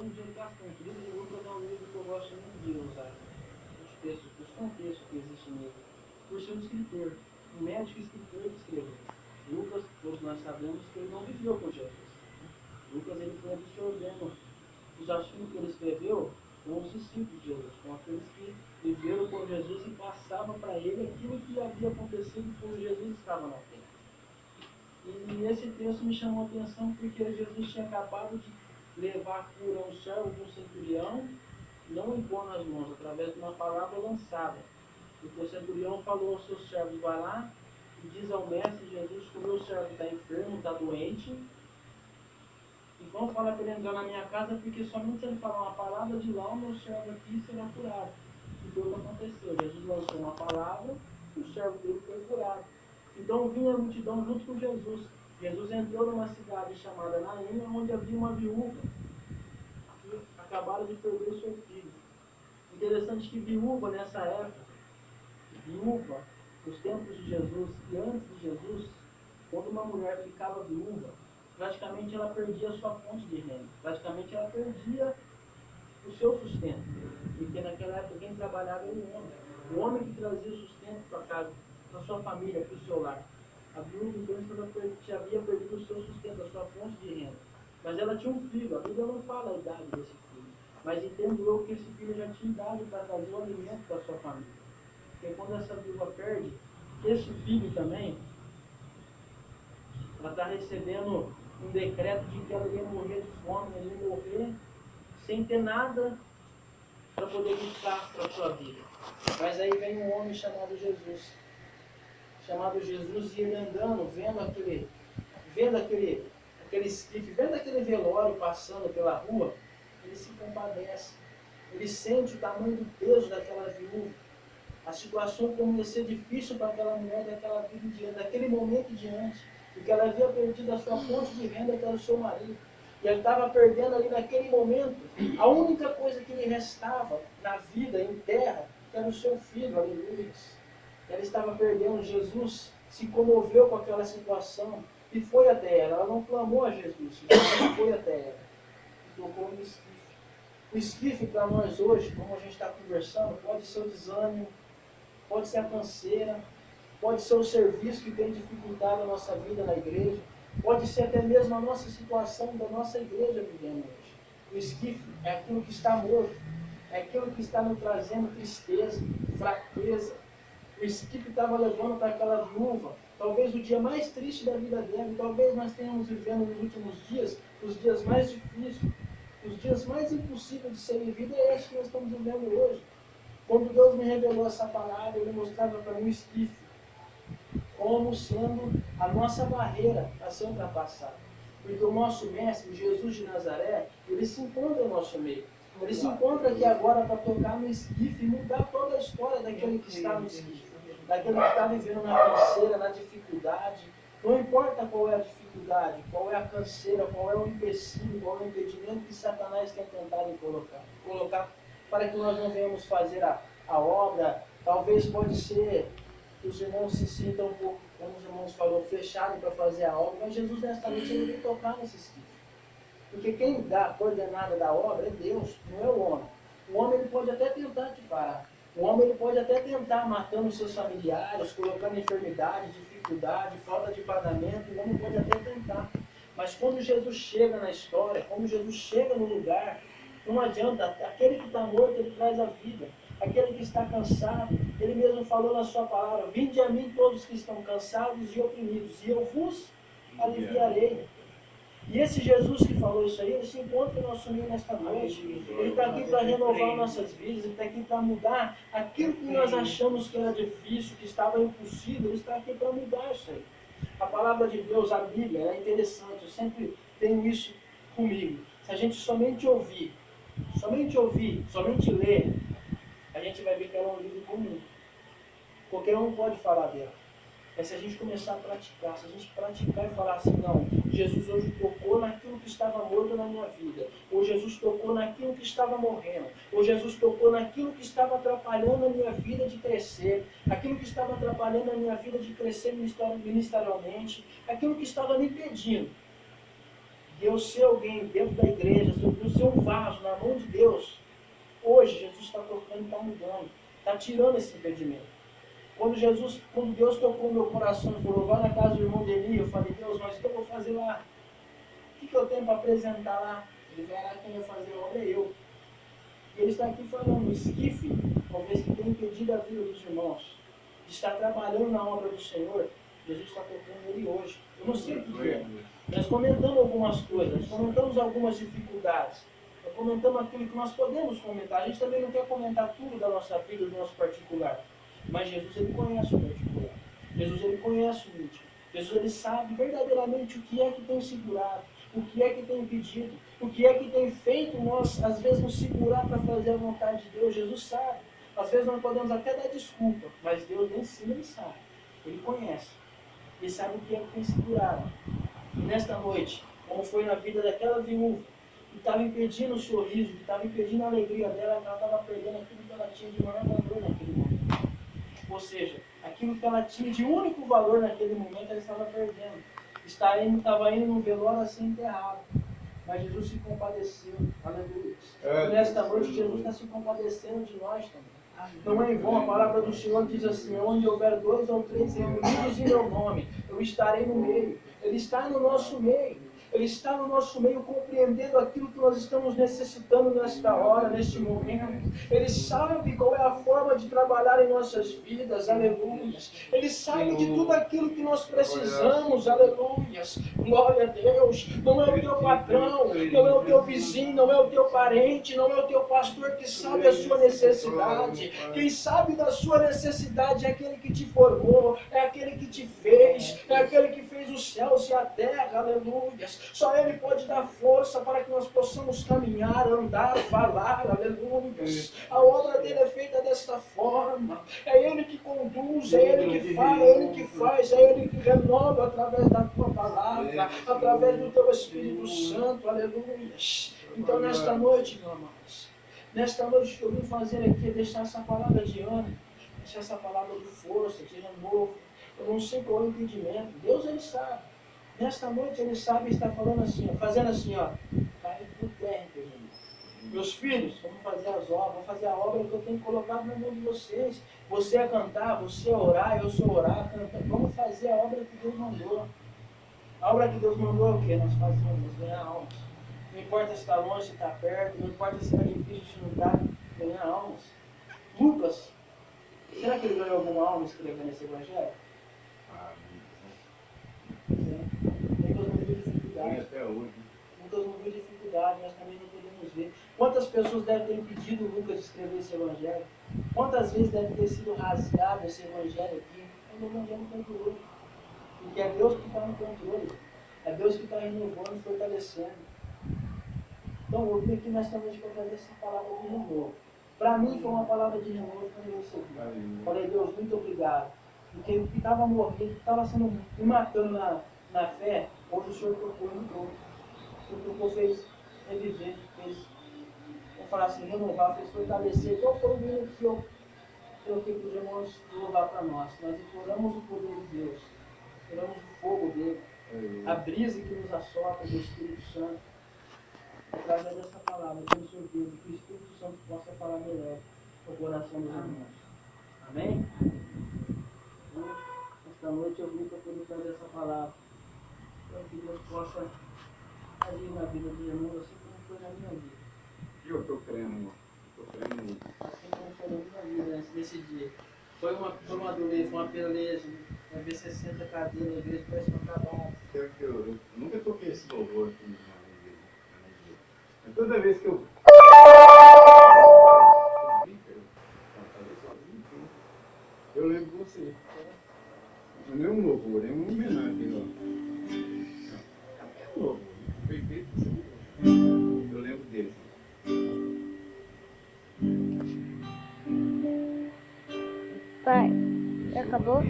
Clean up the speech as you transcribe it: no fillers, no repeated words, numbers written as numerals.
um dia bastante. O livro de Lucas é um livro que eu gosto muito de usar. Os contextos que existem nele. Por ser um escritor, um médico escritor que escreveu. Lucas, todos nós sabemos que ele não viveu com Jesus. Lucas ele foi absorvendo os assuntos que ele escreveu com os discípulos de Jesus, com aqueles que viveram com Jesus e passavam para ele aquilo que havia acontecido quando Jesus estava na terra. E esse texto me chamou a atenção porque Jesus tinha acabado de levar a cura a um servo de um centurião, não impondo as mãos, através de uma palavra lançada. Porque o centurião falou ao seu servo: vai lá e diz ao mestre Jesus que o meu servo está enfermo, está doente, e vão falar para ele entrar na minha casa, porque somente se ele falar uma palavra de lá, o meu servo aqui será curado. E foi o que aconteceu. Jesus lançou uma palavra e o servo dele foi curado. Então vinha a multidão junto com Jesus. Jesus entrou numa cidade chamada Naim, onde havia uma viúva que acabaram de perder o seu filho. Interessante que viúva nessa época, viúva nos tempos de Jesus e antes de Jesus, quando uma mulher ficava viúva, praticamente ela perdia a sua fonte de renda, praticamente ela perdia o seu sustento, porque naquela época quem trabalhava era o homem que trazia o sustento para casa, para sua família, para o seu lar. A viúva então já havia perdido o seu sustento, a sua fonte de renda, mas ela tinha um filho. A Bíblia não fala a idade desse filho, mas entendo eu que esse filho já tinha idade para trazer o alimento para sua família, porque quando essa viúva perde esse filho também, ela está recebendo um decreto de que ela ia morrer de fome, ela ia morrer sem ter nada para poder buscar para a sua vida. Mas aí vem um homem chamado Jesus. E ele andando, vendo aquele esquife, vendo aquele velório passando pela rua, ele se compadece. Ele sente o tamanho do peso daquela viúva. A situação começa a ser difícil para aquela mulher daquela vida em diante, daquele momento em diante, porque ela havia perdido a sua fonte de renda, que era o seu marido. E ela estava perdendo ali naquele momento a única coisa que lhe restava na vida, em terra, que era o seu filho, aleluia. Ela estava perdendo. Jesus se comoveu com aquela situação e foi até ela. Ela não clamou a Jesus, Jesus foi até ela e tocou no esquife. O esquife para nós hoje, como a gente está conversando, pode ser o desânimo, pode ser a canseira, pode ser o serviço que tem dificultado a nossa vida na igreja, pode ser até mesmo a nossa situação da nossa igreja vivendo hoje. O esquife é aquilo que está morto, é aquilo que está nos trazendo tristeza, fraqueza. O esquife estava levando para aquela viúva, talvez o dia mais triste da vida dela, e talvez nós tenhamos vivendo nos últimos dias, os dias mais difíceis, os dias mais impossíveis de ser vivido, é esse que nós estamos vivendo hoje. Quando Deus me revelou essa palavra, Ele mostrava para mim o esquife como sendo a nossa barreira a ser ultrapassada. Porque o nosso mestre, Jesus de Nazaré, ele se encontra no nosso meio. Ele se encontra aqui agora para tocar no esquife e mudar toda a história daquele que está no esquife, daquele que está vivendo na canseira, na dificuldade. Não importa qual é a dificuldade, qual é a canseira, qual é o empecilho, qual é o impedimento que Satanás quer tentar colocar para que nós não venhamos fazer a obra. Talvez pode ser que os irmãos se sintam um pouco, como os irmãos falaram, fechados para fazer a obra, mas Jesus nesta noite ele vem tocar nesse esquife. Porque quem dá a coordenada da obra é Deus, não é o homem. O homem ele pode até tentar te parar. O homem ele pode até tentar matando seus familiares, colocando enfermidade, dificuldade, falta de pagamento. O homem pode até tentar. Mas quando Jesus chega na história, quando Jesus chega no lugar, não adianta. Aquele que está morto, ele traz a vida. Aquele que está cansado, ele mesmo falou na sua palavra: vinde a mim todos que estão cansados e oprimidos, e eu vos aliviarei. E esse Jesus que falou isso aí, ele se encontra no nosso meio nesta noite. Ele está aqui para renovar nossas vidas, ele está aqui para mudar aquilo que nós achamos que era difícil, que estava impossível, ele está aqui para mudar isso aí. A palavra de Deus, a Bíblia, é interessante, eu sempre tenho isso comigo. Se a gente somente ouvir, somente ler, a gente vai ver que ela é um livro comum. Qualquer um pode falar dela. É se a gente começar a praticar, se a gente praticar e falar assim: não, Jesus hoje tocou naquilo que estava morto na minha vida, ou Jesus tocou naquilo que estava morrendo, ou Jesus tocou naquilo que estava atrapalhando a minha vida de crescer, aquilo que estava atrapalhando a minha vida de crescer ministerialmente, aquilo que estava me impedindo de eu ser alguém dentro da igreja, do ser um vaso na mão de Deus, hoje Jesus está tocando e está mudando, está tirando esse impedimento. Quando Deus tocou no meu coração e falou, vai na casa do irmão Deni, eu falei, Deus, mas o que eu vou fazer lá? O que eu tenho para apresentar lá? Ele vai lá, quem vai fazer a obra é eu. E ele está aqui falando, o esquife, talvez que tenha impedido a vida dos irmãos, de estar trabalhando na obra do Senhor, Jesus está tocando ele hoje. Eu não sei o que é. Nós comentamos algumas coisas, nós comentamos algumas dificuldades, nós comentamos aquilo que nós podemos comentar. A gente também não quer comentar tudo da nossa vida, do nosso particular. Mas Jesus, ele conhece o particular. Jesus, ele conhece o íntimo. Jesus, ele sabe verdadeiramente o que é que tem segurado, o que é que tem impedido, o que é que tem feito nós, às vezes, nos segurar para fazer a vontade de Deus. Jesus sabe. Às vezes nós podemos até dar desculpa, mas Deus nem ensina, ele sabe. Ele conhece. Ele sabe o que é que tem segurado. E nesta noite, como foi na vida daquela viúva, que estava impedindo o sorriso, que estava impedindo a alegria dela, ela estava perdendo aquilo que ela tinha de maior valor naquele momento. Ou seja, aquilo que ela tinha de único valor naquele momento, ela estava perdendo. Estava indo num velório a ser enterrado. Mas Jesus se compadeceu. Aleluia. E nesta noite, Jesus está se compadecendo de nós também. Não é em vão, a palavra do Senhor diz assim, onde houver 2 ou 3 reunidos em meu nome, eu estarei no meio. Ele está no nosso meio. Ele está no nosso meio compreendendo aquilo que nós estamos necessitando nesta hora, neste momento. Ele sabe qual é a forma de trabalhar em nossas vidas, aleluia. Ele sabe de tudo aquilo que nós precisamos, aleluia. Glória a Deus. Não é o teu patrão, não é o teu vizinho, não é o teu parente, não é o teu pastor que sabe a sua necessidade. Quem sabe da sua necessidade é aquele que te formou, é aquele que te fez, é aquele que fez os céus e a terra, aleluia. Só Ele pode dar força para que nós possamos caminhar, andar, falar, aleluia. A obra dele é feita desta forma. É Ele que conduz, é Ele que fala, é Ele que faz, é Ele que renova através da tua palavra, através do teu Espírito Santo, aleluia. Então nesta noite, meus amados, nesta noite que eu vim fazer aqui é deixar essa palavra de ânimo, deixar essa palavra de força, de renovo. Eu não sei qual é o impedimento, Deus Ele sabe. Nesta noite Ele sabe e está falando assim, ó, fazendo assim, ó, cai por terra, meus filhos, vamos fazer as obras, vamos fazer a obra que eu tenho colocado na mão de vocês. Você é cantar, você é orar, eu sou orar, cantar. Vamos fazer a obra que Deus mandou. A obra que Deus mandou é o que? Nós fazemos, ganhar almas. Não importa se está longe, se está perto, não importa se está difícil, se não está, ganhar almas. Lucas, será que ele ganhou alguma alma escrevendo esse evangelho? Muitas não viu dificuldade. Até hoje. Muitas não viu dificuldade, nós também não podemos ver. Quantas pessoas devem ter impedido Lucas de escrever esse evangelho? Quantas vezes deve ter sido rasgado esse evangelho aqui? O evangelho tem controle. Porque é Deus que está no controle. É Deus que está renovando e fortalecendo. Então eu vim aqui nesta noite para trazer essa palavra de renovo. Para mim foi uma palavra de renovo quando eu recebi. Falei, Deus, muito obrigado. Porque o que estava morrendo, estava sendo me matando na fé, hoje o Senhor tocou e mudou. O Senhor tocou, fez reviver, fez, vamos falar assim, renovar, fez fortalecer. Qual foi o meio que eu coloquei para os irmãos louvar para nós? Nós imploramos o poder de Deus, imploramos o fogo dele, a brisa que nos assopra do Espírito Santo. Através dessa palavra, eu tenho certeza que o Espírito Santo possa falar melhor no coração dos irmãos. Amém? Esta noite eu vim para poder trazer essa palavra, para que Deus possa agir na vida dos irmãos, assim como foi na minha vida. Eu estou crendo muito. Assim como foi na minha vida nesse dia. Foi uma dureza, foi uma beleza. Vai ver 60 cadeiras, a igreja parece uma acabada. Eu nunca toquei esse louvor aqui na igreja. Mas toda vez que eu lembro de você. Não é um louvor, é uma homenagem. É um louvor. Foi feito assim. Eu lembro dele. Pai, acabou?